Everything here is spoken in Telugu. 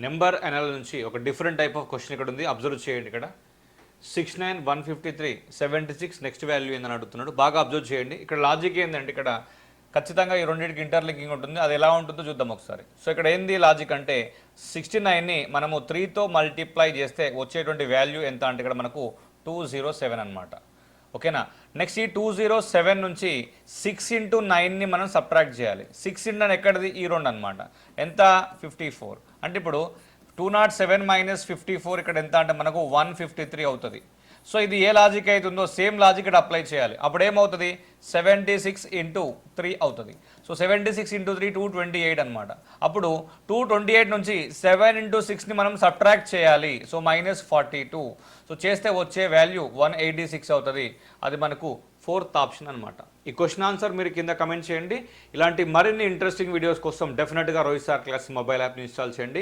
నెంబర్ ఎనల్ నుంచి ఒక డిఫరెంట్ టైప్ ఆఫ్ క్వశ్చన్ ఇక్కడ ఉంది, అబ్జర్వ్ చేయండి. ఇక్కడ 69 153 76 నెక్స్ట్ వాల్యూ ఏందని అడుగుతున్నాడు. బాగా అబ్జర్వ్ చేయండి. ఇక్కడ లాజిక్ ఏంటంటే ఇక్కడ ఖచ్చితంగా ఈ రెండింటికి ఇంటర్లింకింగ్ ఉంటుంది. అది ఎలా ఉంటుందో చూద్దాం ఒకసారి. సో ఇక్కడ ఏంది లాజిక్ అంటే 69ని మనము 3తో మల్టిప్లై చేస్తే వచ్చేటువంటి వాల్యూ ఎంత అంటే ఇక్కడ మనకు 207 అనమాట. ఓకేనా. నెక్స్ట్ ఈ 207 నుంచి 6 ఇంటూ 9ని మనం సబ్ట్రాక్ట్ చేయాలి. 6 ఇంటూ 9 ఎక్కడిది ఈ రెండు అనమాట. ఎంత 54. అంటే ఇప్పుడు 207 మైనస్ 54 ఇక్కడ ఎంత అంటే మనకు 153 అవుతుంది. సో ఇది ఏ లాజిక్ అవుతుందో సేమ్ లాజిక్ ఇక్కడ అప్లై చేయాలి. అప్పుడు ఏమవుతుంది 76 ఇంటూ 3 అవుతుంది. సో 76 ఇంటూ 3 228 అనమాట. అప్పుడు 228 నుంచి 7 ఇంటూ 6ని మనం సబ్ట్రాక్ట్ చేయాలి. సో -42. సో చేస్తే వచ్చే వాల్యూ 186 అవుతుంది. అది మనకు 4th ఆప్షన్ అనమాట. ఈ క్వశ్చన్ ఆన్సర్ మీరు కింద కమెంట్ చేయండి. ఇలాంటి మరిన్ని ఇంట్రెస్టింగ్ వీడియోస్ కోసం డెఫినెట్గా రోహిత్ సార్ క్లాస్ మొబైల్ యాప్ని ఇన్స్టాల్ చేయండి.